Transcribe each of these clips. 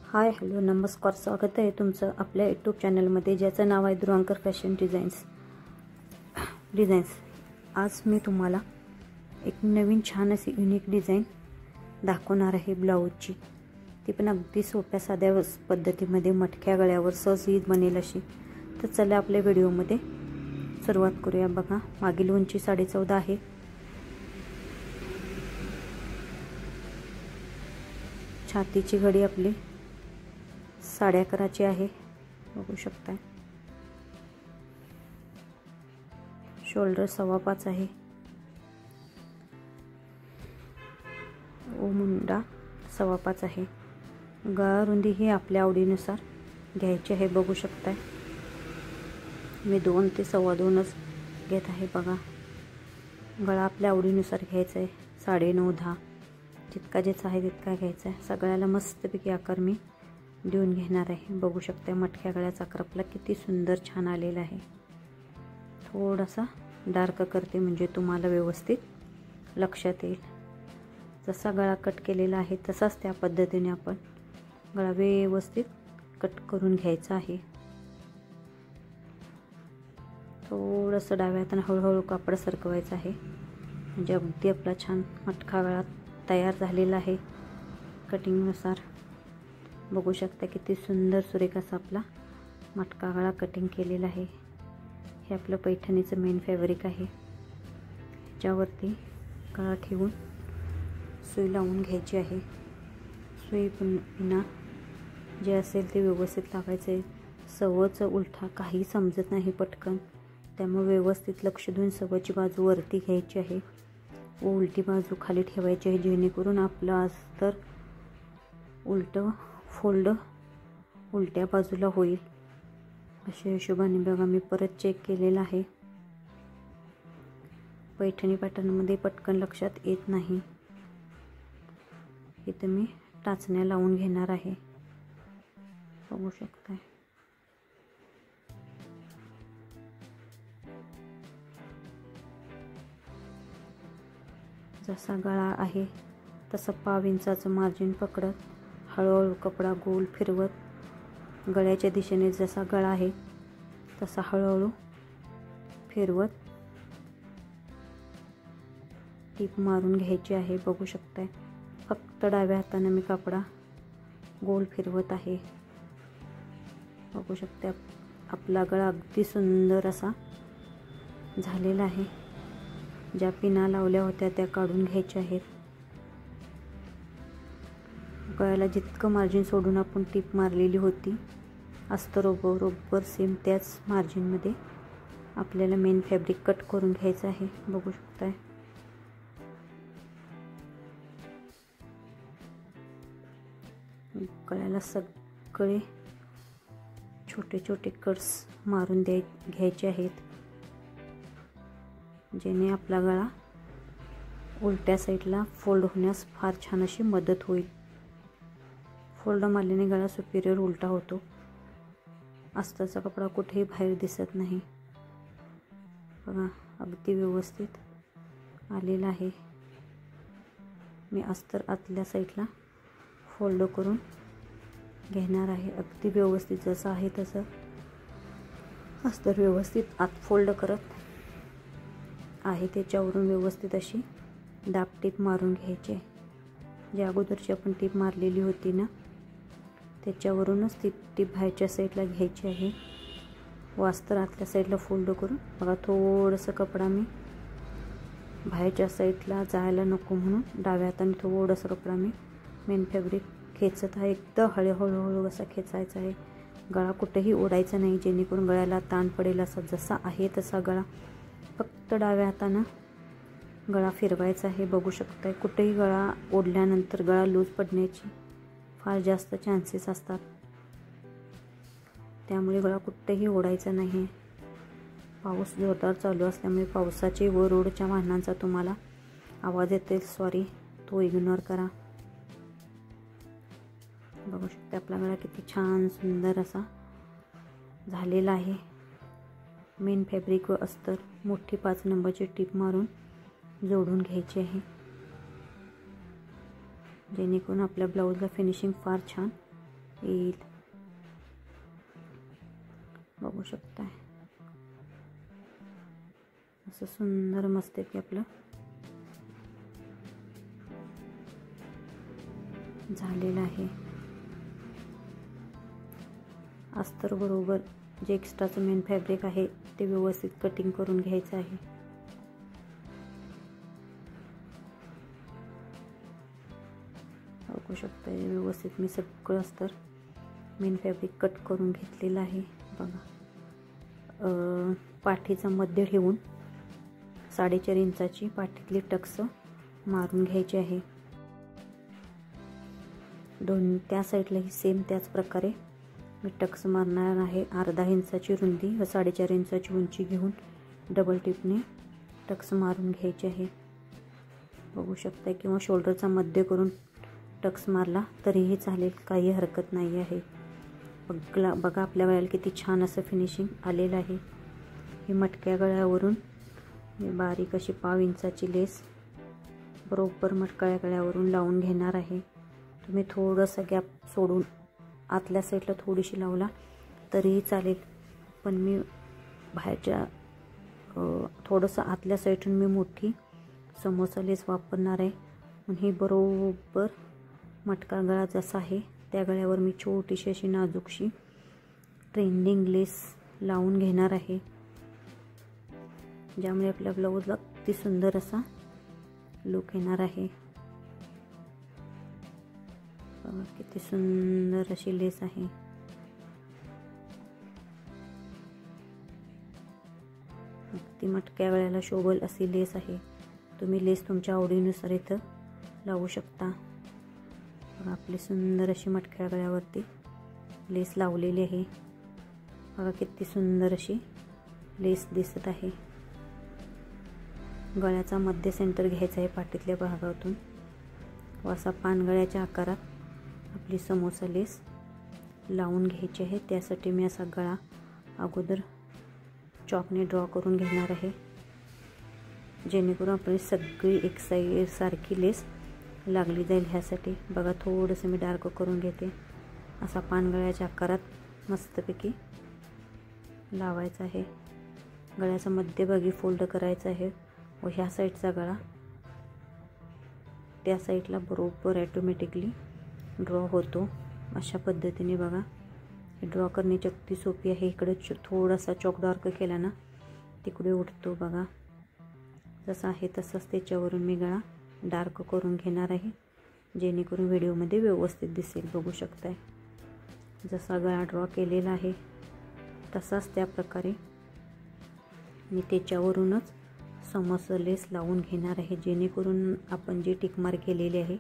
Hi hello नमस्कार, स्वागत आहे तुमचं आपल्या यूट्यूब चॅनलमध्ये ज्याचं नाव आहे ध्रुवांकर फॅशन डिझाईन्स। आज मी तुम्हाला एक नवीन छान अशी युनिक डिझाईन दाखवणार आहे ब्लाऊजची। ती पण अगदी सोप्या साध्या पद्धतीमध्ये मटक्या गळ्यावर सहज बनेल अशी। तर चला आपल्या व्हिडिओमध्ये सुरुवात करूया। बघा, मागील उंची 14.5 आहे। छातीची घडी आपली 11.5 आहे, बघू शकता। शोल्डर 5.25 आहे। मुंडा 5.25 आहे। गळा रुंदी ही आपल्या आवडीनुसार घ्यायची आहे, बघू शकता। मी 2 ते 2.25 घेत आहे। बघा, गळा आपल्या आवडीनुसार घ्यायचा आहे। 9.5 10 जितका ज्याचा आहे तितका घ्यायचा आहे। सगळ्याला मस्तपैकी आकार मी देऊन घेणार आहे। बघू शकता मटक्या गळ्याचा आकार आपला किती सुंदर छान आलेला आहे। थोडासा डार्क करते म्हणजे तुम्हाला व्यवस्थित लक्षात येईल। जसा गळा कट केलेला आहे तसाच त्या पद्धतीने आपण गळा व्यवस्थित कट करून घ्यायचा आहे। थोडंसं डाव्या हाताने हळूहळू कापड सरकवायचं आहे म्हणजे अगदी आपला छान मटका गळा तयार झालेला आहे कटिंगनुसार। बघू शकता किती सुंदर सुरेख असा आपला मटका गळा कटिंग केलेला आहे। हे आपलं पैठणीचं मेन फॅब्रिक आहे। ह्याच्यावरती गळा ठेवून सुई लावून घ्यायची आहे। सुई पुन्हा जे असेल ते व्यवस्थित लावायचं आहे। सवचं उलटा काही समजत नाही पटकन, त्यामुळे व्यवस्थित लक्ष देऊन सवची बाजू वरती घ्यायची आहे व उलटी बाजू खाली ठेवायची आहे, जेणेकरून आपलं अस्तर उलटं फोल्ड उलट्या बाजूला होईल। अशा हिशोबाने बघा मी परत चेक केलेला आहे। पैठणी पॅटर्नमध्ये पटकन लक्षात येत नाही। इथे मी टाचण्या लावून घेणार आहे, बघू शकता। जसा गळा आहे तसं 1/2 इंचाचं मार्जिन पकडत हळूहळू कपडा गोल फिरवत गळ्याच्या दिशेने जसा गळा आहे तसा हळूहळू फिरवत टीप मारून घ्यायची आहे, बघू शकताय। फक्त डाव्या हाताने मी कपडा गोल फिरवत आहे, बघू शकता। आपला गळा अगदी सुंदर असा झालेला आहे। ज्या पिना लावल्या होत्या त्या काढून घ्यायच्या आहेत। गळ्याला जितकं मार्जिन सोडून आपण टीप मारलेली होती अस्तर बरोबर सेम त्याच मार्जिनमध्ये आपल्याला मेन फॅब्रिक कट करून घ्यायचं आहे, बघू शकताय। गळ्याला सगळे छोटे छोटे कट्स मारून घ्यायचे आहेत, जेणे आपला गळा उलट्या साईडला फोल्ड होण्यास फार छान अशी मदत होईल। फोल्ड मारल्याने गळा सुपिरियर उलटा होतो, अस्तरचा कपडा कुठेही बाहेर दिसत नाही। बघा, अगदी व्यवस्थित आलेला आहे। मी अस्तर आतल्या साईडला फोल्ड करून घेणार आहे। अगदी व्यवस्थित जसं आहे तसं अस्तर व्यवस्थित आत फोल्ड करत आहे त्याच्यावरून व्यवस्थित अशी दाब टीप मारून घ्यायची आहे। जी अगोदरची आपण टीप मारलेली होती ना त्याच्यावरूनच ती टीप बाहेरच्या साईडला घ्यायची आहे व अस्तर आतल्या साईडला फोल्ड करून बघा थोडंसं कपडा मी बाहेरच्या साईडला जायला नको म्हणून डाव्या हाताने थोडंसं कपडा मी मेन फॅब्रिक खेचत आहे। एकदम हळूहळू असा खेचायचा आहे। गळा कुठेही ओढायचा नाही, जेणेकरून गळ्याला ताण पडेल असा जसा आहे तसा गळा फक्त डाव्या हातानं गळा फिरवायचा आहे, बघू शकताय। कुठेही गळा ओढल्यानंतर गळा लूज पडण्याची फार जास्त चान्सेस असतात, त्यामुळे गळा कुठेही ओढायचा नाही। पाऊस जोरदार चालू असल्यामुळे पावसाचे व रोडच्या वाहनांचा तुम्हाला आवाज येतील, सॉरी, तो इग्नोर करा। बघू शकता आपला गळा किती छान सुंदर असा झालेला आहे। मेन फॅब्रिक व अस्तर मोठी 5 नंबरची टीप मारून जोडून घ्यायची आहे, जेणेकरून आपल्या ब्लाऊजला फिनिशिंग फार छान येईल, बघू शकताय. असं सुंदर मस्त की आपलं झालेलं आहे. अस्तर बरोबर जे एक्स्ट्राचं मेन फॅब्रिक आहे ते व्यवस्थित कटिंग करून घ्यायचं आहे. बघू शकता व्यवस्थित मी सगळं अस्तर मेन फॅब्रिक कट करून घेतलेलं आहे. बघा, पाठीचा मध्य ठेवून 4.5 इंचाची पाठीतली टक्स मारून घ्यायची आहे. त्या साईडलाही सेम त्याच प्रकारे मी टक्स मारणार आहे. 1/2 इंचाची रुंदी व 4.5 इंचाची उंची घेऊन डबल टिपने टक्स मारून घ्यायचे आहे. बघू शकता, किंवा शोल्डरचा मध्य करून टक्स मारला तरीही चालेल, काही हरकत नाही आहे. बघा आपल्या गळ्याला किती छान असं फिनिशिंग आलेलं आहे. ही मटक्या गळ्यावरून मी बारीक अशी 1/2 इंचाची लेस बरोबर मटक्या गळ्यावरून लावून घेणार आहे. तुम्ही थोडंसं गॅप सोडून आतल्या साईडला थोडीशी लावला तरीही चालेल, पण मी बाहेरच्या थोडंसं आतल्या साईडून मी मोठी समोसा लेस वापरणार आहे. म्हणून ही बरोबर मटका गळा जसा आहे त्या गळ्यावर मी छोटीशी अशी नाजूकशी ट्रेंडिंग लेस लावून घेणार आहे, ज्यामुळे आपल्या ब्लाऊजला किती सुंदर असा लुक येणार आहे. बघा किती सुंदर अशी लेस आहे. ती मटक्या गळ्याला शोभल अशी लेस आहे. तुम्ही लेस तुमच्या आवडीनुसार इथं लावू शकता. बघा आपली सुंदर अशी मटक्या गळ्यावरती लेस लावलेली आहे. बघा किती सुंदर अशी लेस दिसत आहे. गळ्याचा मध्य सेंटर घ्यायचा आहे पाठीतल्या भागातून व असा पानगळ्याच्या आकारात आपली समोसा लेस लावून घ्यायची आहे. त्यासाठी मी असा गळा अगोदर चॉकने ड्रॉ करून घेणार आहे, जेणेकरून आपली सगळी एक साईड सारखी लेस लागली जाईल. ह्यासाठी बघा थोडंसं मी डार्क करून घेते. असा पानगळ्याच्या आकारात मस्तपैकी लावायचा आहे. गळ्याचा मध्यभागी फोल्ड करायचा आहे व ह्या साईडचा गळा त्या साईडला बरोबर ॲटोमॅटिकली ड्रॉ होतो. अशा पद्धतीने बघा ड्रॉ करण्याची अगदी सोपी आहे. इकडे थोडासा चॉक डार्क केला ना तिकडे उठतो. बघा जसं आहे तसंच त्याच्यावरून मी गळा डार्क करून घेणार आहे, जेणेकरून व्हिडिओमध्ये व्यवस्थित दिसेल. बघू शकताय जसा गळा ड्रॉ केलेला आहे तसाच त्या प्रकारे मी त्याच्यावरूनच समोसा लेस लावून घेणार आहे, जेणेकरून आपण जे टिकमार्क केलेले आहे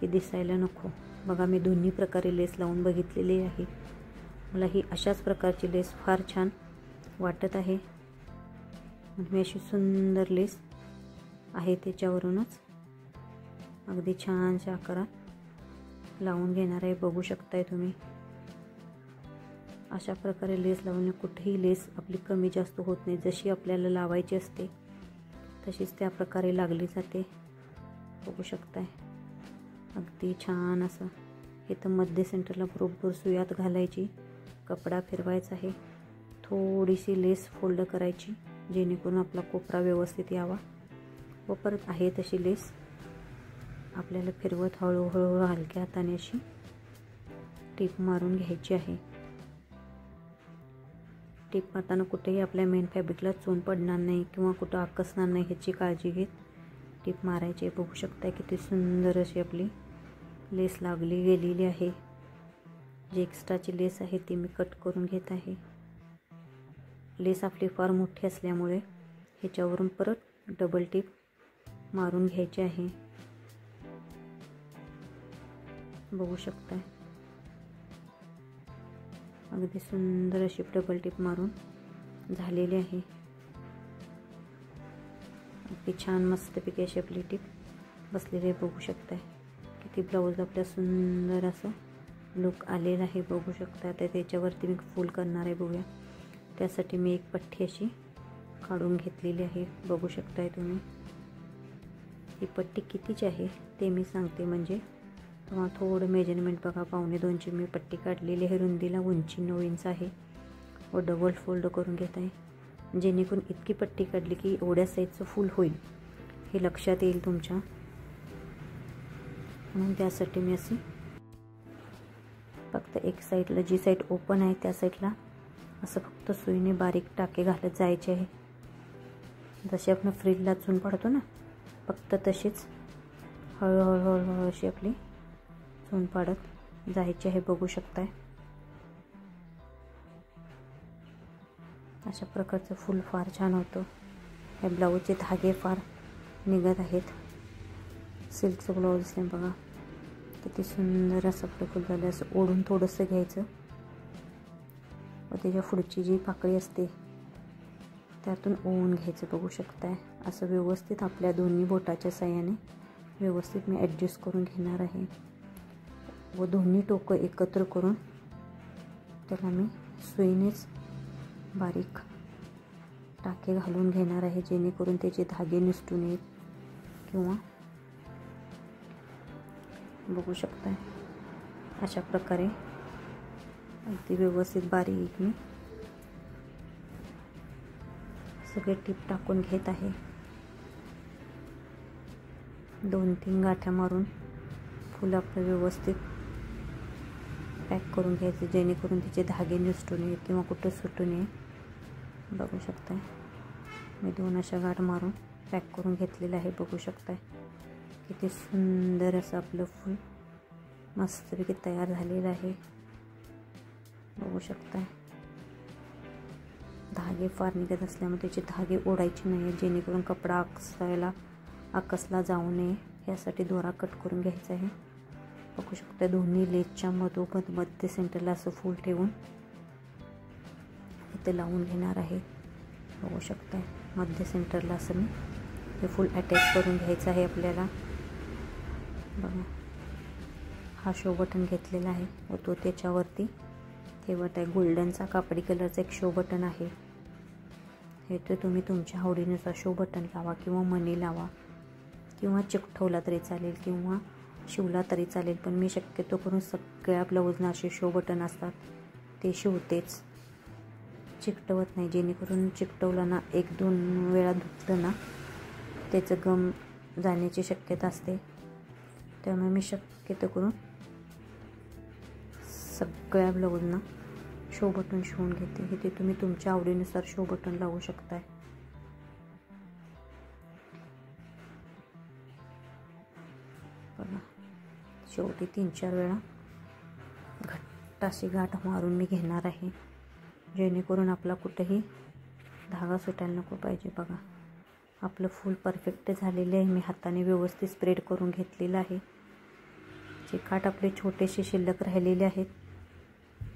ते दिसायला नको. बघा मी दोन्ही प्रकारे लेस लावून बघितलेली आहे. मला ही अशाच प्रकारची लेस फार छान वाटत आहे. मी अशी सुंदर लेस आहे त्याच्यावरूनच अगदी छानशा आकारात लावून घेणार आहे. बघू शकताय तुम्ही अशा प्रकारे लेस लावून कुठेही लेस आपली कमी जास्त होत नाही. जशी आपल्याला लावायची असते तशीच त्या प्रकारे लागली जाते. बघू शकताय अगदी छान असं. इथं मध्य सेंटरला बरोबर सुयात घालायची, कपडा फिरवायचा आहे, थोडीशी लेस फोल्ड करायची जेणेकरून आपला कोपरा व्यवस्थित यावा व परत आहे तशी लेस आपल्याला फिरवत हळूहळू हलक्या हाताने अशी टीप मारून घ्यायची आहे. टीप मारताना कुठेही आपल्या मेन फॅब्रिकला चोन पडणार नाही किंवा कुठं आकसणार नाही ह्याची काळजी घेत टीप मारायची. बघू शकता किती सुंदर अशी आपली लेस लागली गेलेली आहे. जी एक्स्ट्राची लेस आहे ती मी कट करून घेत आहे. लेस आपली फार मोठी असल्यामुळे ह्याच्यावरून परत डबल टीप मारून घ्यायची आहे. बघू शकताय अगदी सुंदर अशी डबल टिप मारून झालेली आहे. अगदी छान मस्तपैकी अशी आपली टिप बसलेली आहे. बघू शकताय किती ब्लाऊज आपल्या सुंदर असं लुक आलेला आहे. बघू शकता आता त्याच्यावरती मी फुल करणार आहे. बघूया त्यासाठी मी एक पट्टी अशी काढून घेतलेली आहे. बघू शकताय तुम्ही ही पट्टी कितीची आहे ते मी सांगते, म्हणजे तेव्हा थोडं मेजरमेंट बघा, 1.25 मी पट्टी काढलेली आहे. रुंदीला उंची 9 इंच आहे व डबल फोल्ड करून घेत आहे, जेणेकरून इतकी पट्टी काढली की एवढ्या साईजचं फूल होईल हे लक्षात येईल तुमच्या. म्हणून त्यासाठी मी अशी फक्त एक साईडला, जी साईड ओपन आहे त्या साईडला असं फक्त सुईने बारीक टाके घालत जायचे आहे. जसे आपण फ्रीजला चून पाडतो ना, फक्त तशीच हळूहळू अशी आपली चून पाडत जायची आहे. बघू शकताय अशा प्रकारचं फूल फार छान होतं. या ब्लाऊजचे धागे फार निघत आहेत. सिल्कचं ब्लाऊज असले बघा किती सुंदर असं आपलं फूल झालं. असं ओढून थोडंसं घ्यायचं व त्याच्या पुढची जी पाकळी असते त्यातून ओवून घ्यायचं. बघू शकताय असं व्यवस्थित आपल्या दोन्ही बोटाच्या साहाय्याने व्यवस्थित मी ॲडजस्ट करून घेणार आहे व दोन्ही टोकं एकत्र करून त्याला मी सुईनेच बारीक टाके घालून घेणार आहे, जेणेकरून त्याचे धागे निसटून येईल. किंवा बघू शकताय अशा प्रकारे अगदी व्यवस्थित बारीक मी सगळे टीप टाकून घेत आहे. 2-3 गाठ्या मारून फूल आपलं व्यवस्थित पॅक करून घ्यायचं, जेणेकरून त्याचे धागे निसटू नये किंवा कुठं सुटू नये. बघू शकताय मी 2 अशा गाठ मारून पॅक करून घेतलेलं आहे. बघू शकताय किती सुंदर असं आपलं फूल मस्तपैकी तयार झालेलं आहे. बघू शकताय धागे फार निघत असल्यामुळे त्याचे धागे ओढायचे नाही, जेणेकरून कपडा आकसला जाऊ नये यासाठी दोरा कट करून घ्यायचा आहे. बघू शकता दोन्ही लेसच्या मधोमध मध्य सेंटरला असं फूल ठेवून इथे लावून घेणार आहे. बघू शकताय मध्य सेंटरला असं मी हे फूल अटॅच करून घ्यायचं आहे आपल्याला. बघा हा शो बटन घेतलेला आहे व तो त्याच्यावरती ठेवत आहे. गोल्डनचा कापडी कलरचा एक शो बटन आहे. हे तर तुम्ही तुमच्या आवडीनुसार शो बटन लावा किंवा मणी लावा किंवा चिकटवला तरी चालेल किंवा शिवला तरी चालेल, पण मी शक्यतो करून सगळ्या ब्लाऊजना असे शो बटन असतात ते शिवतेच, चिकटवत नाही. जेणेकरून चिकटवलं ना 1-2 वेळा धुतलं ना त्याचं गम जाण्याची शक्यता असते. त्यामुळे मी शक्यतो करून सगळ्या ब्लाऊजना शो बटन शिवून घेते. हे ते तुम्ही तुमच्या आवडीनुसार शो बटन लावू शकताय. बघा शेवटी 3-4 वेळा घट्ट अशी गाठ मारून मी घेणार आहे, जेणेकरून आपला कुठेही धागा सुटायला नको पाहिजे. बघा आपलं फूल परफेक्ट झालेलं आहे. मी हाताने व्यवस्थित स्प्रेड करून घेतलेलं आहे. जे काठ आपले छोटेसे शिल्लक राहिलेले आहेत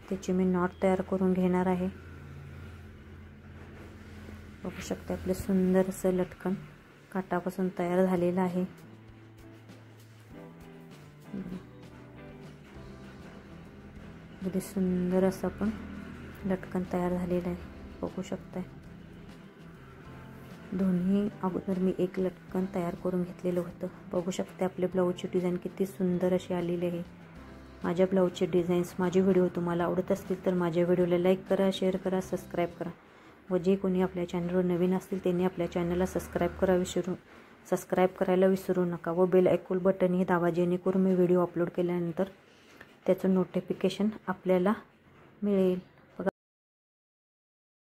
त्याची मी नॉट तयार करून घेणार आहे. बघू शकता आपलं सुंदर असं लटकन काठापासून तयार झालेलं आहे. अगदी सुंदर असं पण लटकन तयार झालेलं आहे. बघू शकताय दोन्ही अगोदर मी एक लटकन तयार करून घेतलेलं होतं. बघू शकता आपले ब्लाऊजची डिझाईन किती सुंदर अशी आलेली आहे. माझ्या ब्लाऊजचे डिझाईन्स माझे व्हिडिओ तुम्हाला आवडत असतील तर माझ्या व्हिडिओला लाईक करा, शेअर करा, सबस्क्राईब करा व जे कोणी आपल्या चॅनलवर नवीन असतील त्यांनी आपल्या चॅनलला सबस्क्राईब करायला विसरू नका व बेल आयकॉन बटनही दाबा, जेणेकरून मी व्हिडिओ अपलोड केल्यानंतर त्याचं नोटिफिकेशन आपल्याला मिळेल.